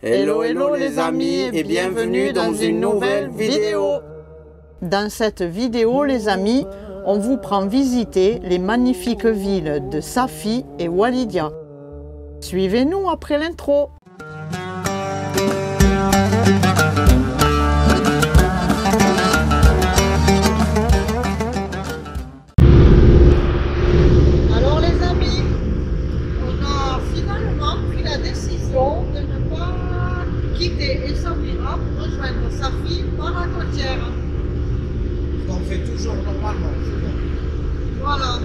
Hello, hello les amis et bienvenue dans une nouvelle vidéo. Dans cette vidéo les amis, on vous prend visiter les magnifiques villes de Safi et Walidia. Suivez-nous après l'intro. Alors les amis, on a finalement pris la décision de ne pas quitter Essaouira pour rejoindre Safi par la côtière. On fait toujours normalement. Voilà,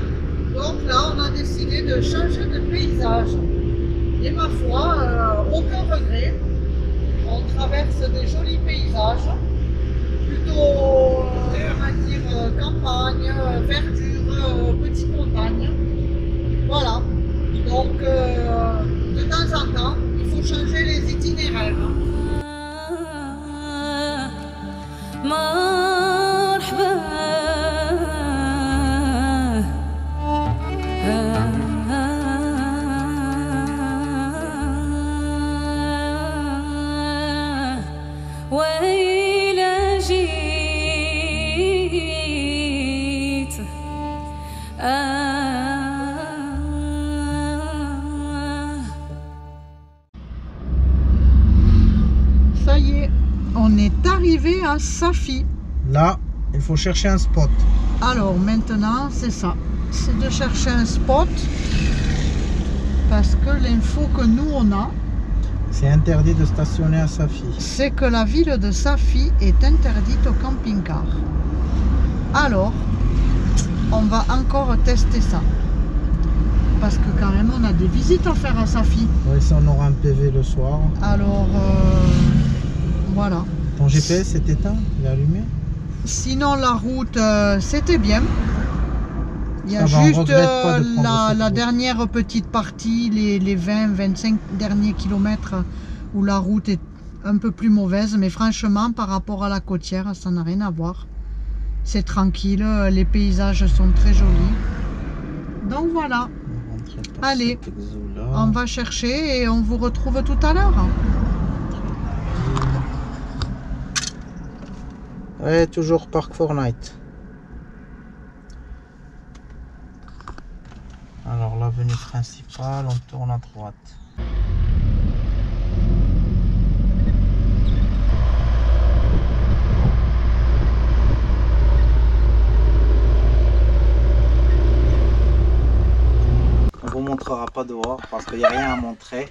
donc là on a décidé de changer de paysage. Et ma foi, aucun regret. On traverse des jolis paysages, plutôt on va dire campagne, verdure, petite montagne. Voilà, donc de temps en temps, il faut changer les itinéraires. Ça y est, on est arrivé à Safi. Là, il faut chercher un spot. Alors maintenant, c'est ça. C'est de chercher un spot. Parce que l'info que nous on a, C'est interdit de stationner à Safi. c'est que la ville de Safi est interdite au camping-car. Alors, on va encore tester ça. Parce que quand même, on a des visites à faire à Safi. Oui, ça on aura un PV le soir. Alors, voilà. Ton GPS est éteint? Il est allumé? Sinon, la route, c'était bien. Il y a Ça va, on juste regrette pas de prendre cette la route. dernière petite partie, les 20-25 derniers kilomètres où la route est un peu plus mauvaise. Mais franchement, par rapport à la côtière, ça n'a rien à voir. C'est tranquille, les paysages sont très jolis. Donc voilà, On va rentrer par Allez, cet exo-là. on va chercher et on vous retrouve tout à l'heure. Ouais, toujours Park Fortnite. Alors l'avenue principale, on tourne à droite. On vous montrera pas dehors parce qu'il n'y a rien à montrer.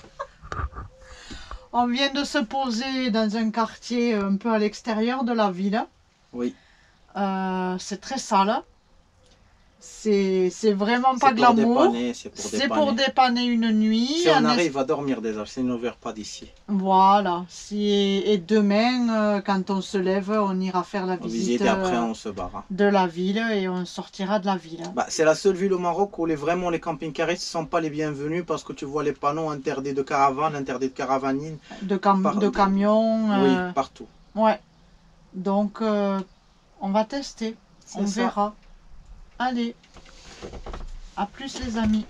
On vient de se poser dans un quartier un peu à l'extérieur de la ville. Oui. C'est très sale. C'est vraiment pas C'est pour glamour. dépanner, c'est pour C'est dépanner. pour dépanner une nuit. Si on en arrive à dormir déjà, c'est 9h pas d'ici. Voilà. Et demain, quand on se lève, on ira faire la On visite visite et après on se barre. Hein. de la ville et on sortira de la ville. Bah, c'est la seule ville au Maroc où vraiment les camping-caristes ne sont pas les bienvenus parce que tu vois les panneaux interdits de caravane, interdits de caravanine. De camions. Oui, partout. Ouais. Donc, on va tester. C'est On ça. verra. Allez. À plus les amis.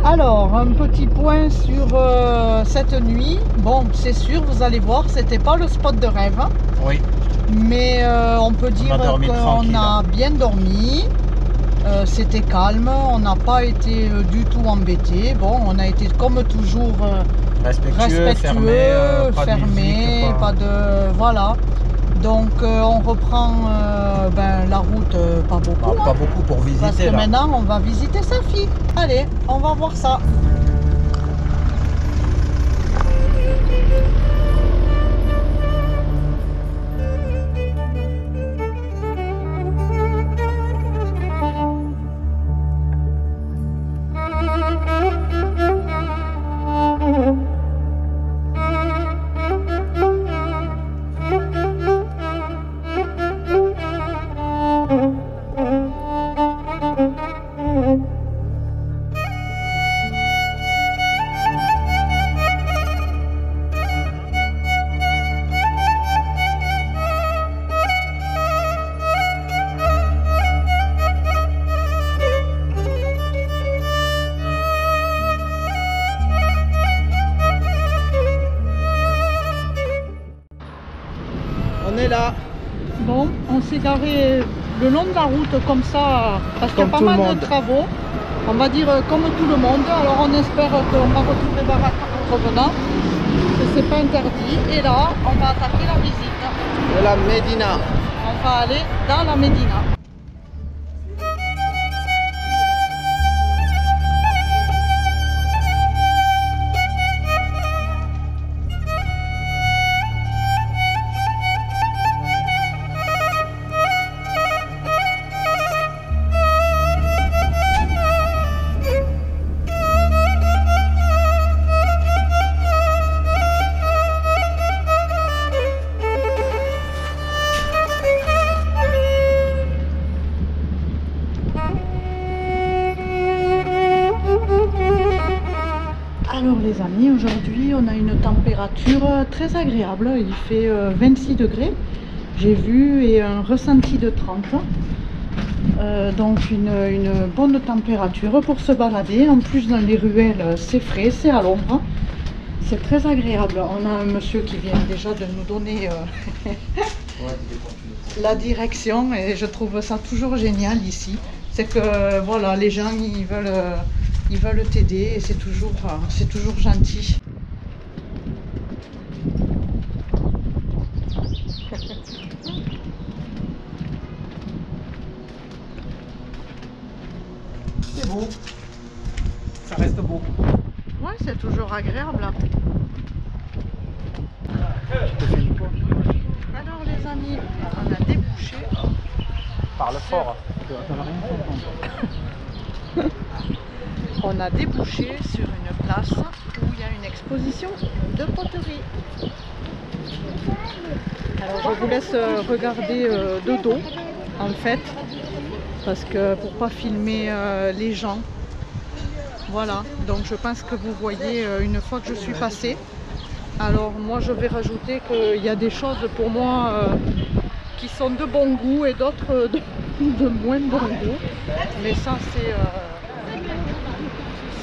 Alors, un petit point sur cette nuit. Bon, c'est sûr, vous allez voir, c'était pas le spot de rêve. Oui. Mais on peut dire dormi qu'on tranquille. a bien dormi. C'était calme, on n'a pas été du tout embêté. Bon, on a été comme toujours Respectueux, fermé, pas de musique, pas de... Voilà. Donc on reprend la route, pas beaucoup. Pas beaucoup pour visiter Parce que là. maintenant on va visiter Safi. Allez, on va voir ça. On est là. Bon, on s'est garé le long de la route comme ça, parce qu'il y a pas mal de travaux. On va dire comme tout le monde. Alors on espère qu'on va retrouver Baraka en revenant, que c'est pas interdit. Et là, on va attaquer la visite de la Médina. On va aller dans la Médina. Alors les amis, aujourd'hui on a une température très agréable, il fait 26 degrés, j'ai vu, et un ressenti de 30. Donc une bonne température pour se balader. En plus dans les ruelles c'est frais, c'est à l'ombre, c'est très agréable. On a un monsieur qui vient déjà de nous donner la direction et je trouve ça toujours génial ici. C'est que voilà, les gens ils veulent t'aider et c'est toujours gentil. C'est beau. Ça reste beau. Ouais, c'est toujours agréable. Alors les amis, on a débouché. Parle fort. On a débouché sur une place où il y a une exposition de poterie. Alors je vous laisse regarder de dos en fait, parce que pour pas filmer les gens. Voilà, donc je pense que vous voyez une fois que je suis passée. Alors moi je vais rajouter qu'il y a des choses pour moi qui sont de bon goût et d'autres de moins bon goût. Mais ça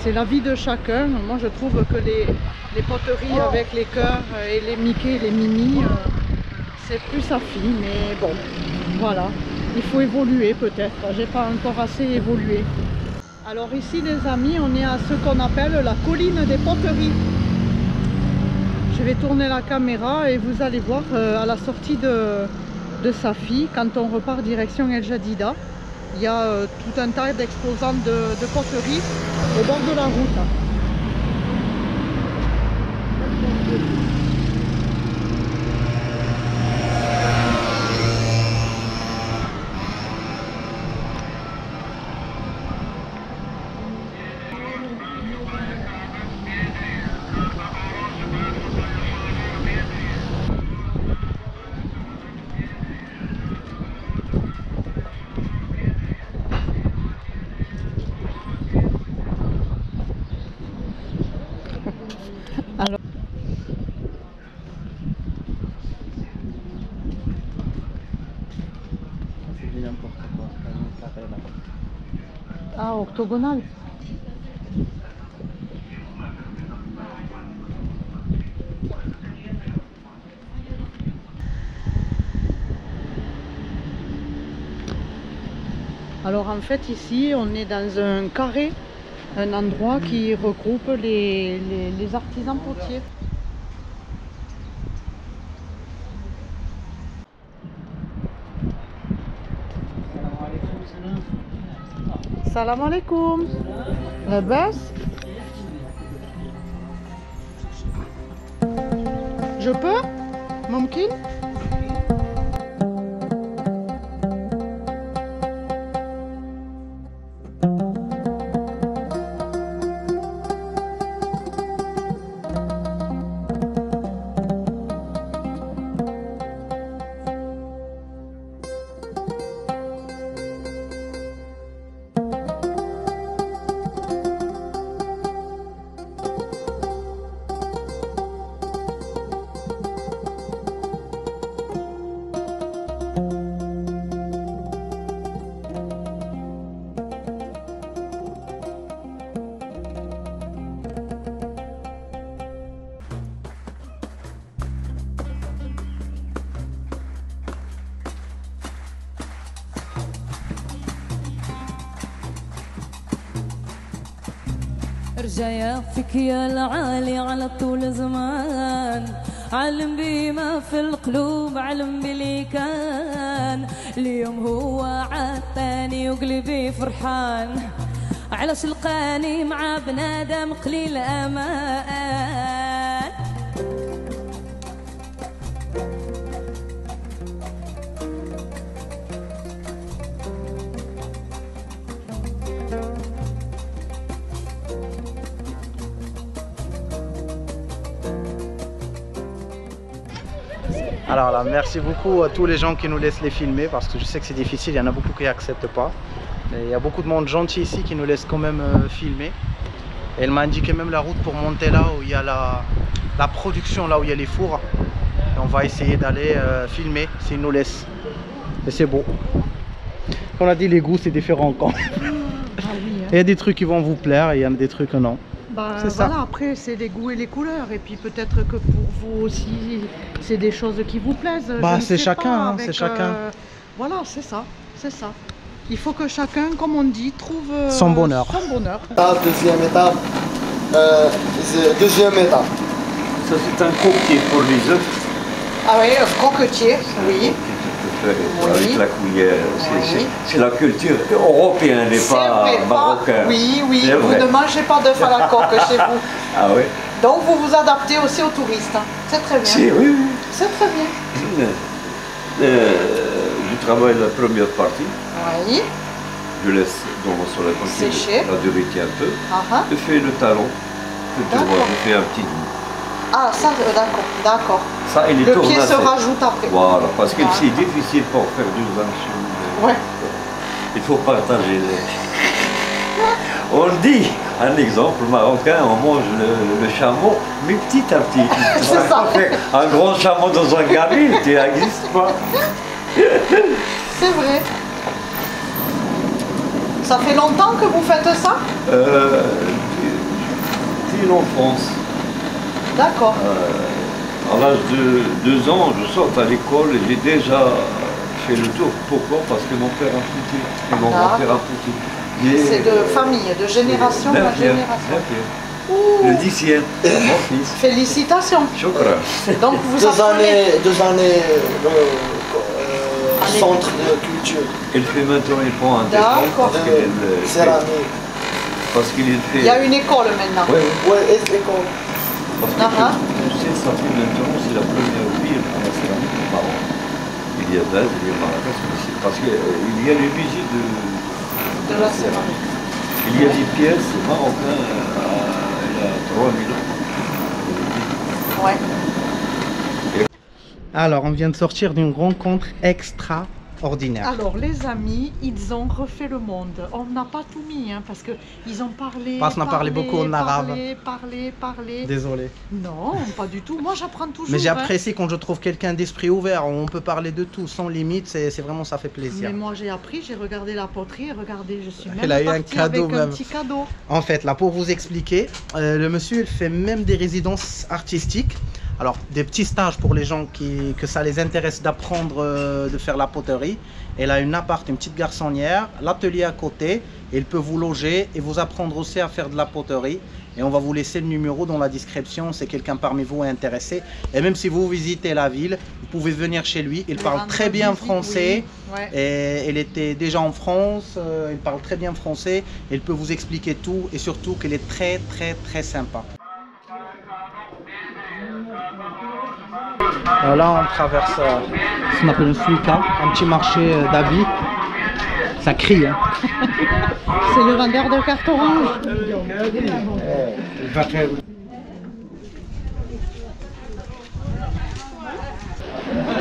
c'est la vie de chacun. Moi je trouve que les poteries avec les cœurs et les Mickey et les Mini, c'est plus sa fille, mais bon, voilà. Il faut évoluer peut-être, j'ai pas encore assez évolué. Alors ici les amis, on est à ce qu'on appelle la colline des poteries. Je vais tourner la caméra et vous allez voir à la sortie de Safi, quand on repart direction El Jadida, il y a tout un tas d'exposants de poteries au bord de la route. Alors, ah, octogonal. Alors en fait ici on est dans un carré, un endroit qui regroupe les artisans potiers. Salam alaikum. Labas. Je peux, ممكن? رجايا فيك يا العالي على طول زمان، علم بما في القلوب، علم بلي كان اليوم هو عطاني وقلبي فرحان، علاش لقاني مع بنادم قليل امان. Alors là, merci beaucoup à tous les gens qui nous laissent les filmer parce que je sais que c'est difficile, il y en a beaucoup qui n'acceptent pas. Mais il y a beaucoup de monde gentil ici qui nous laisse quand même filmer. Et elle m'a indiqué même la route pour monter là où il y a la production, là où il y a les fours. Et on va essayer d'aller filmer s'ils nous laissent. Et c'est beau. Comme on a dit, les goûts c'est différent quand même. Ah oui, hein. Il y a des trucs qui vont vous plaire et il y en a des trucs non. Bah, C'est ça. voilà, après c'est les goûts et les couleurs, et puis peut-être que pour vous aussi c'est des choses qui vous plaisent. Bah, je ne c'est sais chacun, pas, hein, avec, c'est chacun. Voilà, c'est ça, c'est ça. Il faut que chacun, comme on dit, trouve Son bonheur. Son bonheur. Deuxième étape. Deuxième étape. Ça c'est un coquetier pour les œufs. Ah oui, croquetier, oui. Avec la cuillère. C'est la culture européenne et pas marocaine. Oui, oui, C'est vous vrai. ne mangez pas d'œufs à la coque chez vous. Ah oui. Donc vous vous adaptez aussi aux touristes. Hein. C'est très bien. Si, oui, oui. C'est très bien. Je travaille la première partie. Oui. Je laisse dans mon soleil Sécher. la durée un peu. Ah, Je fais le talon. D'accord. Je fais un petit bout. ah ça, d'accord, d'accord. Ça, il est Le pied tournassé. se rajoute après. Voilà, parce que Voilà. c'est difficile pour faire du vin chaud. Ouais. Il faut partager. On dit, un exemple marocain, on mange le chameau, mais petit à petit. C'est ça. Un grand chameau dans un garil, ça n'existe pas. C'est vrai. Ça fait longtemps que vous faites ça? Depuis l'enfance. D'accord. À l'âge de 2 ans, je sors à l'école et j'ai déjà fait le tour. Pourquoi? Parce que mon père a foutu. Et mon grand-père a foutu. C'est de famille, de génération en génération. Ouh. Le 10e, mon fils. Félicitations. Shukran. Donc vous Deux apprenez. années centre de culture. Elle fait maintenant, il prend un D'accord. diplôme Céramique. parce qu'il fait. Il y a une école maintenant. Ouais, ouais. Ouais, et école. Parce que tu sais, ça fait maintenant, c'est la première ville pour la céramique au Maroc. Il y a d'Az, il y a Marrakech, mais c'est parce qu'il y a les musées De la céramique. Il y a des pièces marocaines il y a 3000 ans. Ouais. Alors, on vient de sortir d'une rencontre extraordinaire. Alors les amis, ils ont refait le monde. On n'a pas tout mis, hein, parce qu'ils ont parlé. Parce qu'on a parlé beaucoup en arabe. Parlé. Désolé. Non, pas du tout. Moi j'apprends toujours. Mais hein. j'apprécie quand je trouve quelqu'un d'esprit ouvert, où on peut parler de tout sans limite, c'est vraiment, ça fait plaisir. Mais moi j'ai appris, j'ai regardé la poterie, regardez, je suis même Elle a eu un partie cadeau avec un même. petit cadeau. En fait, là, pour vous expliquer, le monsieur, il fait même des résidences artistiques. Alors, des petits stages pour les gens que ça les intéresse d'apprendre de faire la poterie. Elle a une appart, une petite garçonnière, l'atelier à côté. Et il peut vous loger et vous apprendre aussi à faire de la poterie. Et on va vous laisser le numéro dans la description si quelqu'un parmi vous est intéressé. Et même si vous visitez la ville, vous pouvez venir chez lui. Il parle très bien français. Oui. Ouais. Et il était déjà en France, il parle très bien français. Il peut vous expliquer tout et surtout qu'il est très très sympa. Alors là, on traverse ce qu'on appelle un suika, un petit marché d'habits. Ça crie, hein. C'est le vendeur de cartes orange.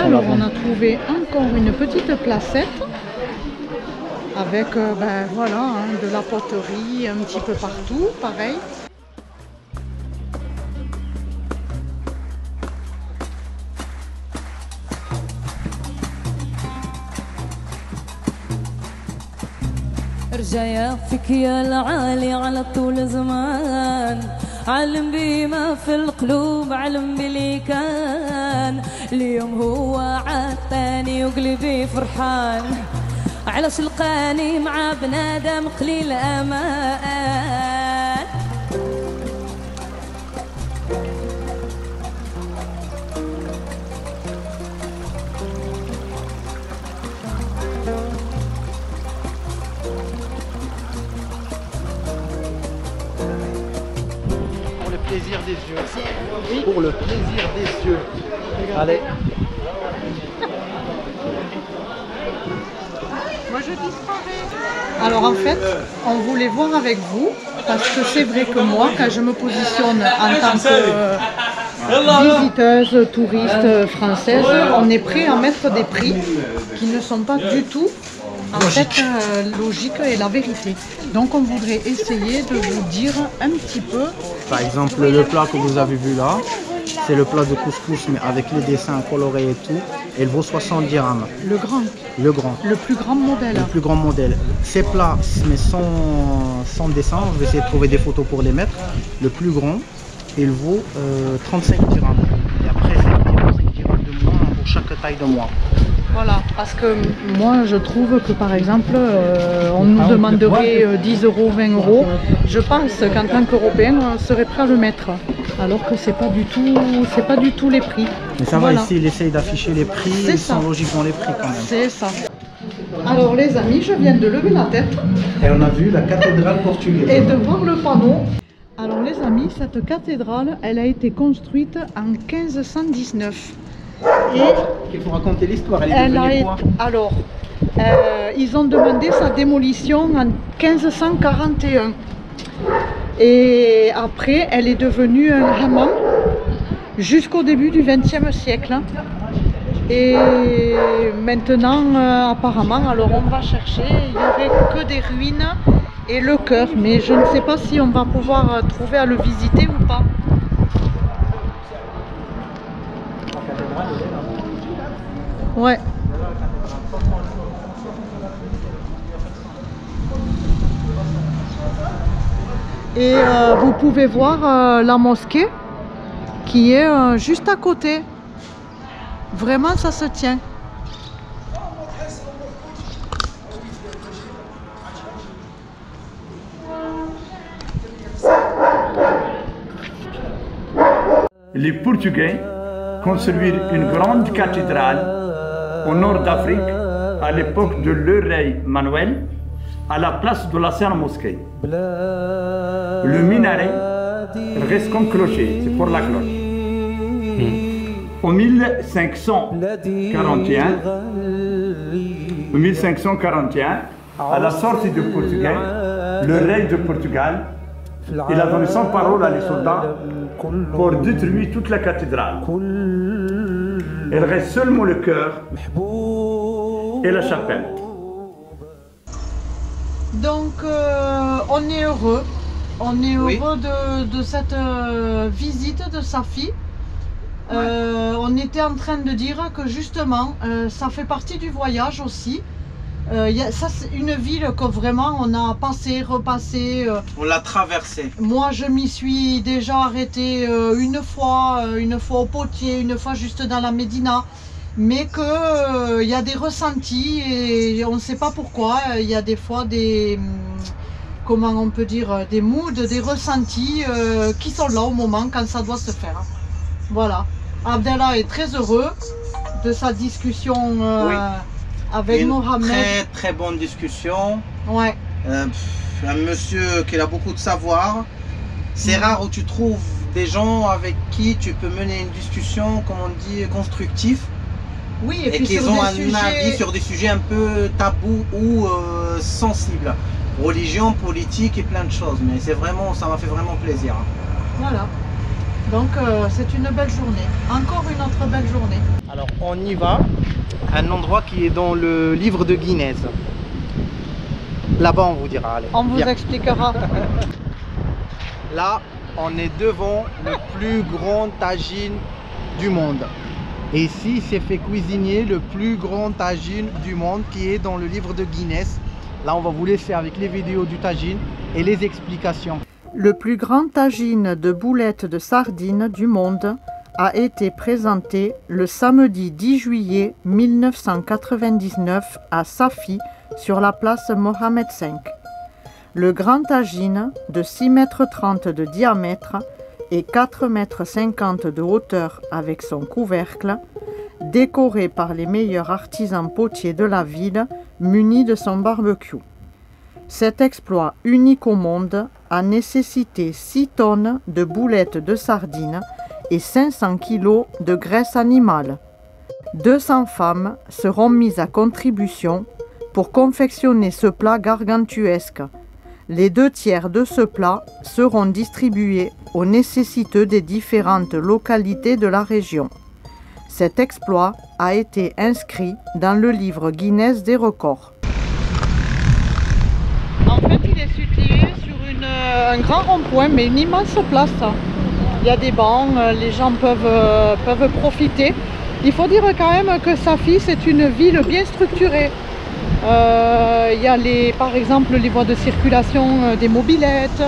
Alors on a trouvé encore une petite placette avec ben, voilà, hein, de la poterie un petit peu partout, pareil. رجايا فيك يا العالي على طول زمان، علم بما في القلوب، علم بلي كان اليوم هو عطاني وقلبي فرحان، علاش لقاني مع بنادم قليل امان. des yeux. Pour le plaisir des yeux. Allez. Moi je disparais. Alors en fait, on voulait voir avec vous, parce que c'est vrai que moi, quand je me positionne en tant que visiteuse, touriste française, on est prêt à mettre des prix qui ne sont pas du tout en fait logique et la vérité. Donc on voudrait essayer de vous dire un petit peu. Par exemple, le plat que vous avez vu là, c'est le plat de couscous, mais avec les dessins colorés et tout. Il vaut 60 dirhams. Le grand. Le grand. Le plus grand modèle. Le plus grand modèle. Ces plats, mais sans dessin, je vais essayer de trouver des photos pour les mettre. Le plus grand, il vaut 35 dirhams. Et après, c'est 5 dirhams de moins pour chaque taille de moi. Voilà, parce que moi je trouve que par exemple, on nous demanderait 10 euros, 20 euros. Je pense qu'en tant qu'Européen, on serait prêt à le mettre. Alors que c'est pas du tout les prix. Mais ça va, ici il essaye d'afficher les prix, ils sont logiques dans les prix quand même. C'est ça. Alors les amis, je viens de lever la tête. Et on a vu la cathédrale portugaise. Et de voir le panneau. Alors les amis, cette cathédrale, elle a été construite en 1519. Et il faut raconter l'histoire, elle est devenue quoi? Alors, ils ont demandé sa démolition en 1541. Et après, elle est devenue un hammam jusqu'au début du XXe siècle. Et maintenant, apparemment, alors on va chercher, il n'y aurait que des ruines et le chœur. Mais je ne sais pas si on va pouvoir trouver à le visiter ou pas. Ouais. Et vous pouvez voir la mosquée qui est juste à côté. Vraiment, ça se tient. Les Portugais construisent une grande cathédrale au nord d'Afrique à l'époque de leur roi Manuel, à la place de l'ancienne mosquée. Le minaret reste comme clocher, c'est pour la cloche. En 1541, à la sortie du Portugais, le roi de Portugal, il a donné son parole à les soldats pour détruire toute la cathédrale. Il reste seulement le chœur et la chapelle. Donc on est heureux. On est heureux de cette visite de Safi. On était en train de dire que justement, ça fait partie du voyage aussi. Ça, c'est une ville que vraiment on a passé, repassé. On l'a traversée. Moi, je m'y suis déjà arrêtée une fois au Potier, une fois juste dans la Médina. Mais que y a des ressentis et on ne sait pas pourquoi. Il y a des fois des, comment on peut dire, des moods, des ressentis qui sont là au moment quand ça doit se faire. Voilà. Abdallah est très heureux de sa discussion avec Mohamed. Très très bonne discussion. Ouais. Un monsieur qui a beaucoup de savoir. C'est rare où tu trouves des gens avec qui tu peux mener une discussion, comme on dit, constructive. Oui, et qu'ils ont un avis sur des sujets un peu tabous ou sensibles. Religion, politique et plein de choses. Mais c'est vraiment, ça m'a fait vraiment plaisir. Voilà. Donc c'est une belle journée. Encore une autre belle journée. Alors on y va. Un endroit qui est dans le livre de Guinness. Là-bas on vous dira. Allez, on vous expliquera. Là on est devant le plus grand tagine du monde. Et ici, il s'est fait cuisiner le plus grand tagine du monde qui est dans le livre de Guinness. Là, on va vous laisser avec les vidéos du tagine et les explications. Le plus grand tagine de boulettes de sardines du monde a été présenté le samedi 10 juillet 1999 à Safi, sur la place Mohamed V. Le grand tagine de 6,30 m de diamètre et 4,50 m de hauteur avec son couvercle, décoré par les meilleurs artisans potiers de la ville, muni de son barbecue. Cet exploit unique au monde a nécessité 6 tonnes de boulettes de sardines et 500 kg de graisse animale. 200 femmes seront mises à contribution pour confectionner ce plat gargantuesque. Les 2/3 de ce plat seront distribués aux nécessiteux des différentes localités de la région. Cet exploit a été inscrit dans le livre Guinness des records. En fait, il est situé sur un grand rond-point, mais une immense place. Il y a des bancs, les gens peuvent profiter. Il faut dire quand même que Safi, c'est une ville bien structurée. Il y a par exemple les voies de circulation des mobylettes,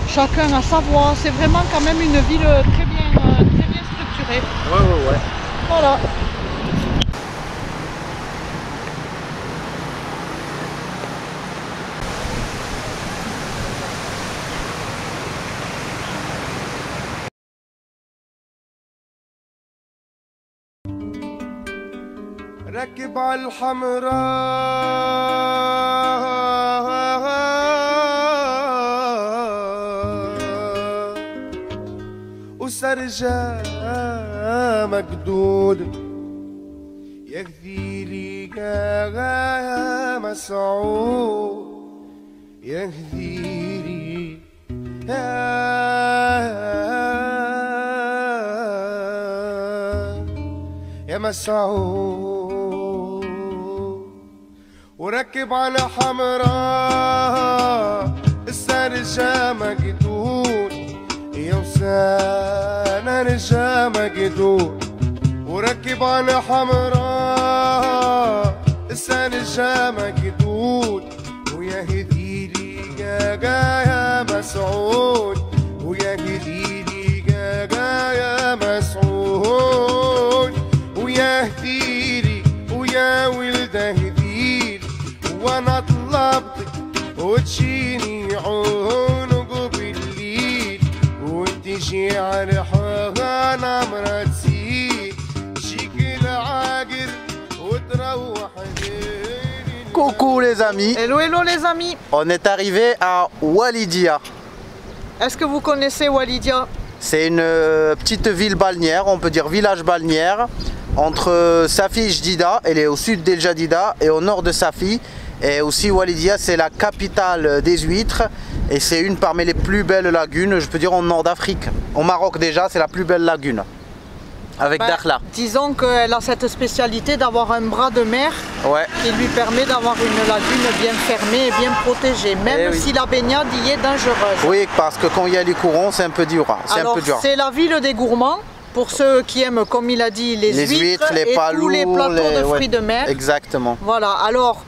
chacun a sa voie. C'est vraiment quand même une ville très bien structurée. Ouais. Voilà. ركب على الحمراء وسرجة مجدود يا كثيري يا مسعود يا كثيري يا مسعود وركب على حمراء السرجة مجدود يا وسانا رجا مجدود وركب على حمراء السرجة مجدود ويا هديلي يا مسعود ويا هديلي يا مسعود ويا هديلي ويا ولد هديلي وانا طلبتك وتشيني عنق بالليل وتجي على حانا مرتسيل تجيك العاقر وتروح. Coucou les amis. Hello, hello les amis. On est arrivé à Walidia. Est-ce que vous connaissez Walidia? C'est une petite ville balnéaire, on peut dire village balnéaire, entre Safi et Jdida. Elle est au sud d'El Jadida et au nord de Safi. Et aussi Walidia, c'est la capitale des huîtres et c'est une parmi les plus belles lagunes, je peux dire, en nord d'Afrique. Au Maroc déjà, c'est la plus belle lagune. Avec Dakhla. Disons qu'elle a cette spécialité d'avoir un bras de mer qui lui permet d'avoir une lagune bien fermée et bien protégée, même si la baignade y est dangereuse. Oui, parce que quand il y a les courants, c'est un peu dur. C'est la ville des gourmands, pour ceux qui aiment, comme il a dit, les huîtres, les palous, tous les plateaux de fruits de mer. Exactement. Voilà, alors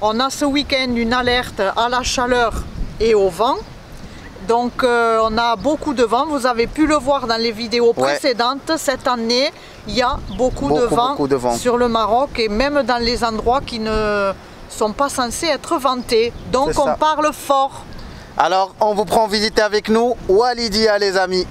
on a ce week-end une alerte à la chaleur et au vent. Donc on a beaucoup de vent, vous avez pu le voir dans les vidéos précédentes. Cette année, il y a beaucoup de vent sur le Maroc et même dans les endroits qui ne sont pas censés être ventés. Donc on parle fort. Alors on vous prend visiter avec nous Walidia les amis.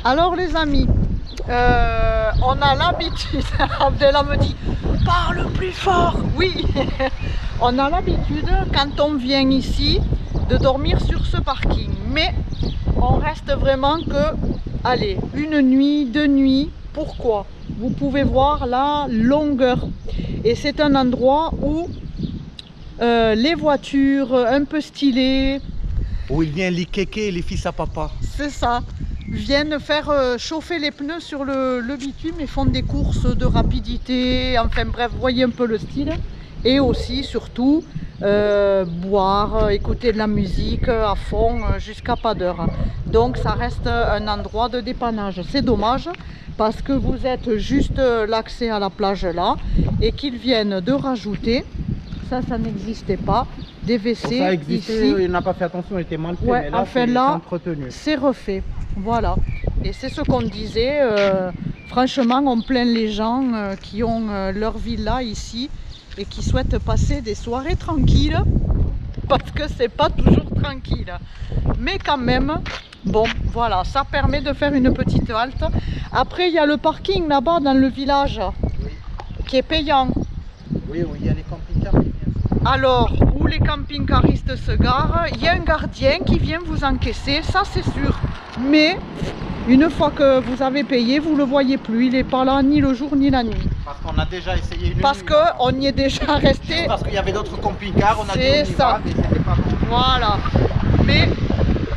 Alors les amis, on a l'habitude, Abdella me dit « parle plus fort !» Oui, on a l'habitude quand on vient ici de dormir sur ce parking. Mais on reste vraiment que, allez, une nuit, 2 nuits. Pourquoi? Vous pouvez voir la longueur. Et c'est un endroit où les voitures un peu stylées... Où il vient les kékés et les fils à papa. C'est ça. Viennent faire chauffer les pneus sur le bitume et font des courses de rapidité, enfin bref, voyez un peu le style. Et aussi, surtout, boire, écouter de la musique à fond jusqu'à pas d'heure. Donc ça reste un endroit de dépannage. C'est dommage parce que vous êtes juste l'accès à la plage là et qu'ils viennent de rajouter, ça n'existait pas, des WC Ça existait, ici. il n'a pas fait attention, il était mal fait, Ouais, mais là, enfin c'est là, entretenu. c'est refait, voilà. Et c'est ce qu'on disait, franchement on plaint les gens qui ont leur villa ici et qui souhaitent passer des soirées tranquilles, parce que c'est pas toujours tranquille. Mais quand même, bon voilà, ça permet de faire une petite halte. Après il y a le parking là-bas dans le village, qui est payant. Oui, oui, il y a les camping-cars qui viennent. Alors, où les camping-caristes se garent, il y a un gardien qui vient vous encaisser, ça c'est sûr. Mais, une fois que vous avez payé, vous ne le voyez plus, il n'est pas là ni le jour ni la nuit. Parce qu'on a déjà essayé une Parce nuit. qu'on y est déjà resté. Parce qu'il y avait d'autres camping-cars, on a dit C'est on y ça. va, mais c'était pas bon. Voilà. Mais,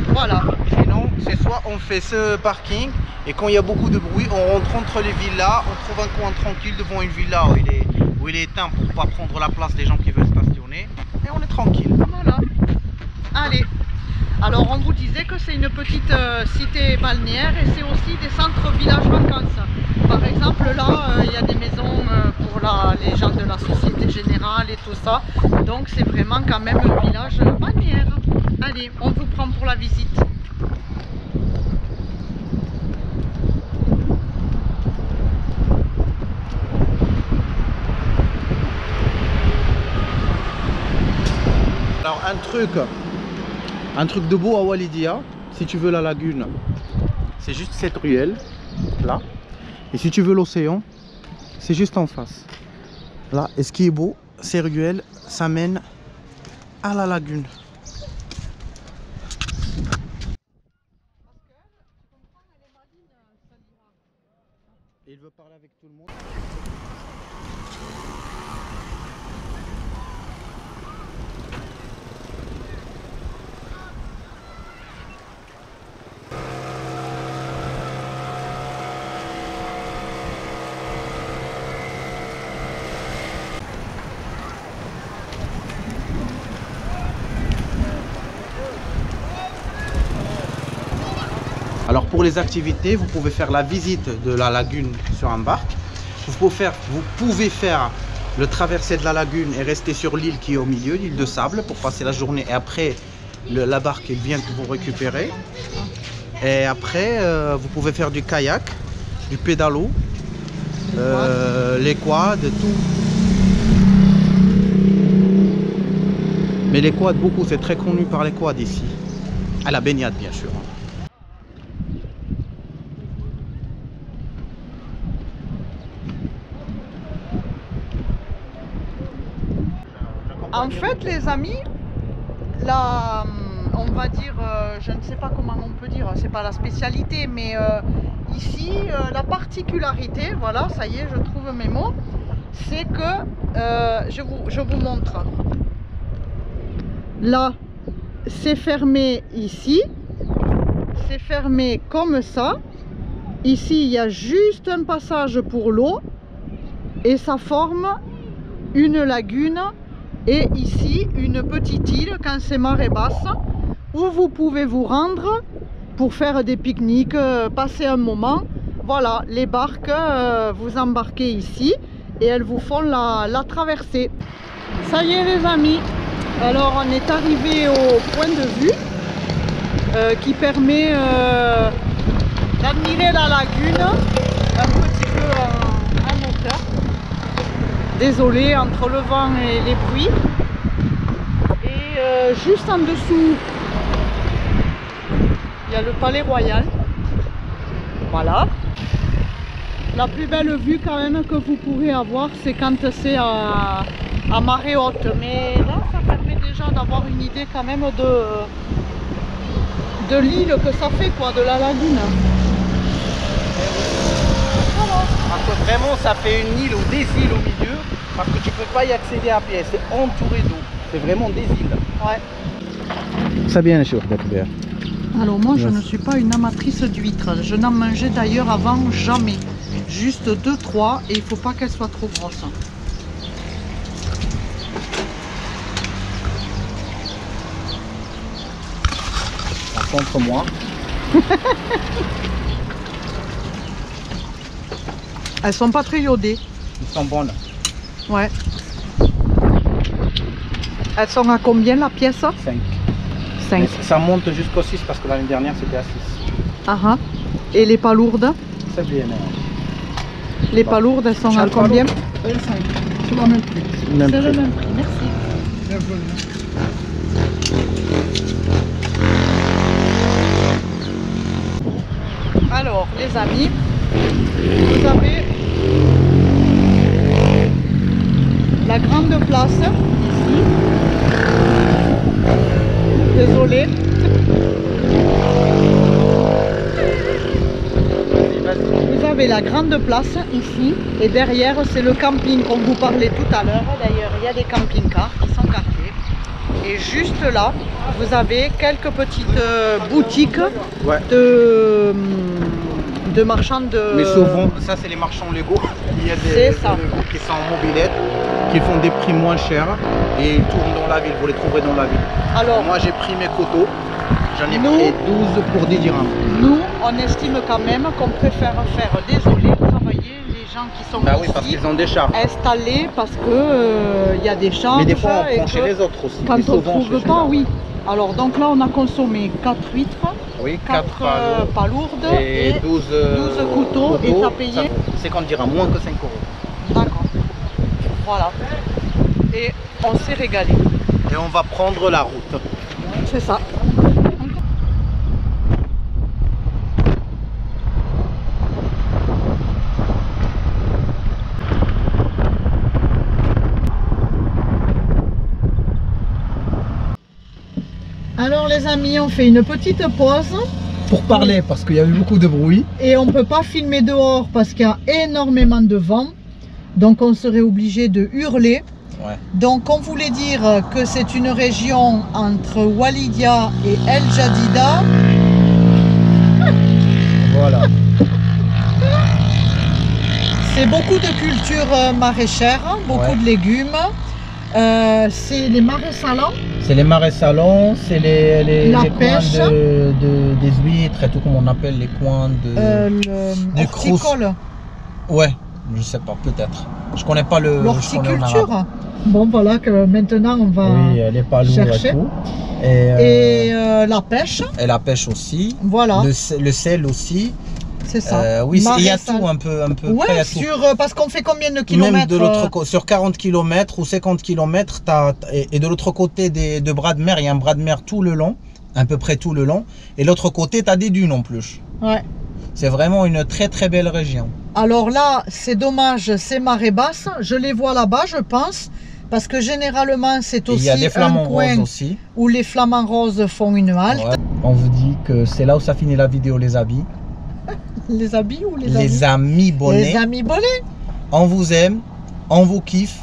voilà. Sinon, c'est soit on fait ce parking, et quand il y a beaucoup de bruit, on rentre entre les villas, on trouve un coin tranquille devant une villa où il est éteint pour ne pas prendre la place des gens qui veulent stationner, et on est tranquille. Voilà. Allez. Alors on vous disait que c'est une petite cité balnéaire et c'est aussi des centres villages vacances. Par exemple là il y a des maisons pour les gens de la Société Générale et tout ça. Donc c'est vraiment quand même un village balnéaire. Allez, on vous prend pour la visite. Alors un truc de beau à Walidia, si tu veux la lagune, c'est juste cette ruelle là, et si tu veux l'océan, c'est juste en face là. Et ce qui est beau, ces ruelles, ça mène à la lagune. Et il veut parler avec tout le monde. Alors pour les activités, vous pouvez faire la visite de la lagune sur un barque. Vous pouvez faire le traversée de la lagune et rester sur l'île qui est au milieu, l'île de sable, pour passer la journée. Et après, la barque elle vient vous récupérer. Et après, vous pouvez faire du kayak, du pédalo, les quads, tout. Mais les quads, beaucoup, c'est très connu par les quads ici. À la baignade, bien sûr. En fait, les amis, là, on va dire, je ne sais pas comment on peut dire, c'est pas la spécialité, mais ici, la particularité, voilà, ça y est, je trouve mes mots, c'est que, je vous montre, là, c'est fermé ici, c'est fermé comme ça, ici, il y a juste un passage pour l'eau, et ça forme une lagune. Et ici, une petite île quand c'est marée basse, où vous pouvez vous rendre pour faire des pique-niques, passer un moment. Voilà, les barques, vous embarquez ici et elles vous font la traversée. Ça y est les amis, alors on est arrivé au point de vue qui permet d'admirer la lagune un petit peu en hauteur. Désolé, entre le vent et les bruits. Et juste en dessous, il y a le palais royal. Voilà. La plus belle vue quand même que vous pourrez avoir, c'est quand c'est à marée haute. Mais là, ça permet déjà d'avoir une idée quand même de l'île que ça fait, quoi, de la lagune. Voilà. Parce que vraiment, ça fait une île ou des îles au milieu. Parce que tu peux pas y accéder à pied, c'est entouré d'eau. C'est vraiment des îles. Ouais. Ça bien, sûr, bien. Alors moi, je ne suis pas une amatrice d'huîtres. Je n'en mangeais d'ailleurs avant jamais. Juste 2-3 et il faut pas qu'elles soient trop grosses. contre moi. Elles sont pas très iodées. Elles sont bonnes. Ouais. Elles sont à combien la pièce? 5. 5. Ça monte jusqu'au 6 parce que l'année dernière c'était à 6. Ah ah. Et les palourdes? Ça je les aime. Les palourdes, elles sont à Charles combien? 5. C'est le même prix. C'est le même prix, merci. Alors, les amis, vous avez la grande place ici. Désolée. Vous avez la grande place ici et derrière c'est le camping qu'on vous parlait tout à l'heure. D'ailleurs, il y a des camping-cars qui sont garés. Et juste là, vous avez quelques petites boutiques de marchands de... Mais souvent, ça c'est les marchands légaux. Il y a des légaux qui sont en mobilette, qui font des prix moins chers et ils tournent dans la ville, vous les trouverez dans la ville. Alors, moi j'ai pris mes coteaux, j'en ai pris 12 pour 10 dirhams. Nous, on estime quand même qu'on préfère faire désolé travailler les gens qui sont Bah ici, oui, parce qu'ils ont des charges. installés parce que il y a des charges. Mais des fois on et prend chez que les autres aussi. Quand Et on ne souvent trouve chez pas, chez oui. Alors donc là on a consommé 4 huîtres, oui, 4 palourdes et 12 couteaux et t'as payé 50 dirhams, moins que 5 euros. D'accord. Voilà. Et on s'est régalé. Et on va prendre la route. C'est ça. Alors les amis, on fait une petite pause Pour parler, parce qu'il y a eu beaucoup de bruit. et on ne peut pas filmer dehors parce qu'il y a énormément de vent. Donc on serait obligé de hurler. Ouais. Donc on voulait dire que c'est une région entre Walidia et El Jadida. Voilà. C'est beaucoup de cultures maraîchères, beaucoup de légumes. C'est les marais salants. C'est les marais salants, c'est les La coins pêche. des huîtres et tout, comme on appelle les coins de... des L'horticole. Ouais, je sais pas, peut-être. Je connais pas le... L'horticulture. Bon voilà que maintenant on va Oui, les palourdes chercher. et tout. Et la pêche. Et la pêche aussi. Voilà, Le sel aussi. c'est ça. Oui, il y a Marais tout un peu près, il y Ouais, a tout. parce qu'on fait combien de Même kilomètres de l'autre côté, sur 40 km ou 50 km, et de l'autre côté de bras de mer, il y a un bras de mer tout le long, à peu près tout le long. Et l'autre côté, tu as des dunes en plus. Ouais. C'est vraiment une très très belle région. Alors là, c'est dommage, c'est marée basse. Je les vois là-bas, je pense. Parce que généralement, c'est Et il aussi y a des flamants un coin roses aussi. où les flamants roses font une halte. Ouais. On vous dit que c'est là où ça finit la vidéo, les habits. Les habits ou les amis? Les amis bonnets. Les amis bonnets. On vous aime, on vous kiffe.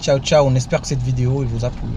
Ciao ciao, on espère que cette vidéo elle vous a plu.